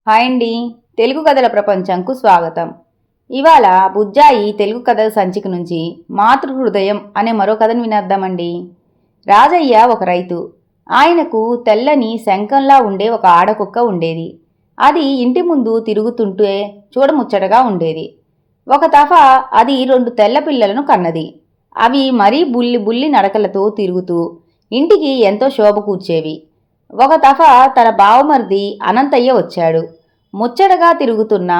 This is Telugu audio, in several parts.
హాయ్ అండి. తెలుగు కథల ప్రపంచంకు స్వాగతం. ఇవాళ బుజ్జాయి తెలుగు కథల సంచిక నుంచి మాతృహృదయం అనే మరో కథను వినేద్దామండి. రాజయ్య ఒక రైతు. ఆయనకు తెల్లని శంఖంలా ఉండే ఒక ఆడకుక్క ఉండేది. అది ఇంటి ముందు తిరుగుతుంటే చూడముచ్చటగా ఉండేది. ఒక తఫా అది 2 తెల్ల పిల్లలను కన్నది. అవి మరీ బుల్లి నడకలతో తిరుగుతూ ఇంటికి ఎంతో శోభ కూర్చేవి. ఒక తఫా తన బావమరిది అనంతయ్య వచ్చాడు. ముచ్చటగా తిరుగుతున్న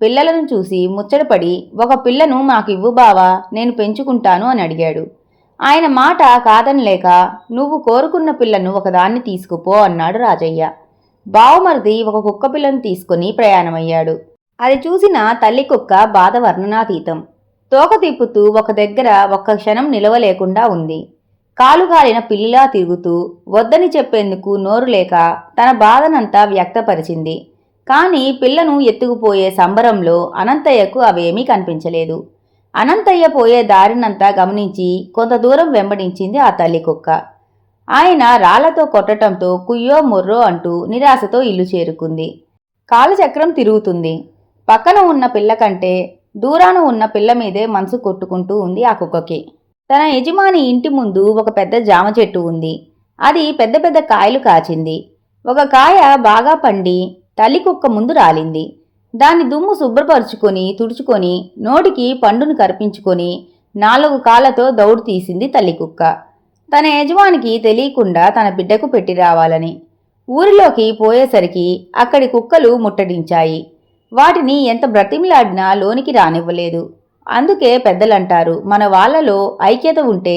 పిల్లలను చూసి ముచ్చటపడి, ఒక పిల్లను మాకు ఇవ్వు బావా, నేను పెంచుకుంటాను అని అడిగాడు. ఆయన మాట కాదనలేక, నువ్వు కోరుకున్న పిల్లను ఒకదాన్ని తీసుకుపో అన్నాడు రాజయ్య. బావమరిది ఒక కుక్క పిల్లను తీసుకుని ప్రయాణమయ్యాడు. అది చూసిన తల్లి కుక్క బాధ వర్ణనాతీతం. తోక తిప్పుతూ ఒక దగ్గర ఒక్క క్షణం నిలవలేకుండా ఉంది. కాలుగాలిన పిల్లిలా తిరుగుతూ వద్దని చెప్పేందుకు నోరు లేక తన బాధనంతా వ్యక్తపరిచింది. కాని పిల్లను ఎత్తుకుపోయే సంబరంలో అనంతయ్యకు అవేమీ కనిపించలేదు. అనంతయ్య పోయే దారినంతా గమనించి కొంత దూరం వెంబడించింది ఆ తల్లి కుక్క. ఆయన రాళ్లతో కొట్టడంతో కుయ్యో మొర్రో అంటూ నిరాశతో ఇల్లు చేరుకుంది. కాలచక్రం తిరుగుతుంది. పక్కన ఉన్న పిల్ల కంటే దూరాన ఉన్న పిల్ల మీదే మనసు కొట్టుకుంటూ ఉంది ఆ కుక్కకి. తన యజమాని ఇంటి ముందు ఒక పెద్ద జామ చెట్టు ఉంది. అది పెద్ద పెద్ద కాయలు కాచింది. ఒక కాయ బాగా పండి తల్లి కుక్క ముందు రాలింది. దాని దుమ్ము శుభ్రపరుచుకొని తుడుచుకొని నోటికి పండును కరిపించుకొని 4 కాళ్లతో దౌడు తీసింది తల్లి కుక్క. తన యజమానికి తెలియకుండా తన బిడ్డకు పెట్టి రావాలని. ఊరిలోకి పోయేసరికి అక్కడి కుక్కలు ముట్టడించాయి. వాటిని ఎంత బ్రతిమిలాడినా లోనికి రానివ్వలేదు. అందుకే పెద్దలంటారు, మన వాళ్లలో ఐక్యత ఉంటే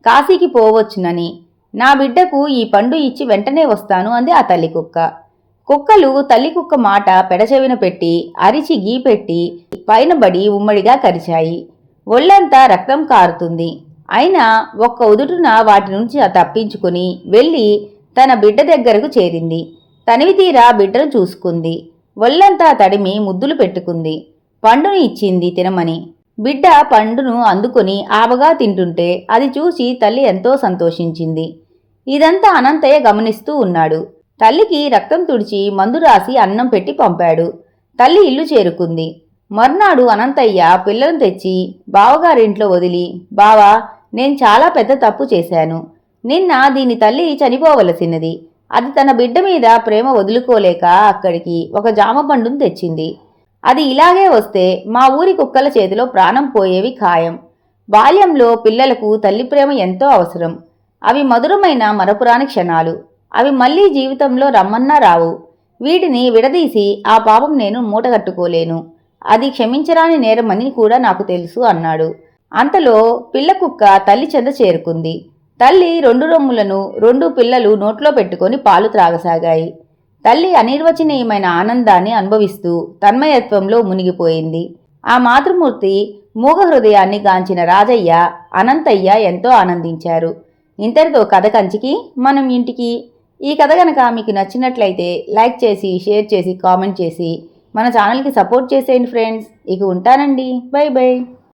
కాశీకి పోవచ్చునని. నా బిడ్డకు ఈ పండు ఇచ్చి వెంటనే వస్తాను అంది ఆ తల్లి కుక్క. కుక్కలు తల్లి కుక్క మాట పెడచెవిన పెట్టి అరిచి గీపెట్టి పైనబడి ఉమ్మడిగా కరిచాయి. ఒళ్లంతా రక్తం కారుతుంది. అయినా ఒక్క ఉదుటున వాటి నుంచి తప్పించుకుని వెళ్ళి తన బిడ్డ దగ్గరకు చేరింది. తనివి తీరా బిడ్డను చూసుకుంది. ఒళ్లంతా తడిమి ముద్దులు పెట్టుకుంది. పండును ఇచ్చింది తినమని. బిడ్డ పండును అందుకుని ఆబగా తింటుంటే అది చూసి తల్లి ఎంతో సంతోషించింది. ఇదంతా అనంతయ్య గమనిస్తూ ఉన్నాడు. తల్లికి రక్తం తుడిచి మందు రాసి అన్నం పెట్టి పంపాడు. తల్లి ఇల్లు చేరుకుంది. మర్నాడు అనంతయ్య పిల్లను తెచ్చి బావగారింట్లో వదిలి, బావా, నేను చాలా పెద్ద తప్పు చేశాను. నిన్న దీని తల్లి చనిపోవలసినది. అది తన బిడ్డ మీద ప్రేమ వదులుకోలేక అక్కడికి ఒక జామ పండును తెచ్చింది. అది ఇలాగే వస్తే మా ఊరి కుక్కల చేతిలో ప్రాణం పోయేవి ఖాయం. బాల్యంలో పిల్లలకు తల్లి ప్రేమ ఎంతో అవసరం. అవి మధురమైన మరపురాని క్షణాలు. అవి మళ్లీ జీవితంలో రమ్మన్నా రావు. వీటిని విడదీసి ఆ పాపం నేను మూటగట్టుకోలేను. అది క్షమించరాని నేరమని కూడా నాకు తెలుసు అన్నాడు. అంతలో పిల్ల కుక్క తల్లి చెంత చేరుకుంది. తల్లి 2 రొమ్ములను 2 పిల్లలు నోట్లో పెట్టుకొని పాలు త్రాగసాగాయి. తల్లి అనిర్వచనీయమైన ఆనందాన్ని అనుభవిస్తూ తన్మయత్వంలో మునిగిపోయింది. ఆ మాతృమూర్తి మూగ హృదయాన్ని గాంచిన రాజయ్య, అనంతయ్య ఎంతో ఆనందించారు. ఇంతటితో కథ కంచికి మనం ఇంటికి. ఈ కథ కనుక మీకు నచ్చినట్లయితే లైక్ చేసి, షేర్ చేసి, కామెంట్ చేసి మన ఛానల్కి సపోర్ట్ చేసేయండి ఫ్రెండ్స్. ఇక ఉంటానండి. By by.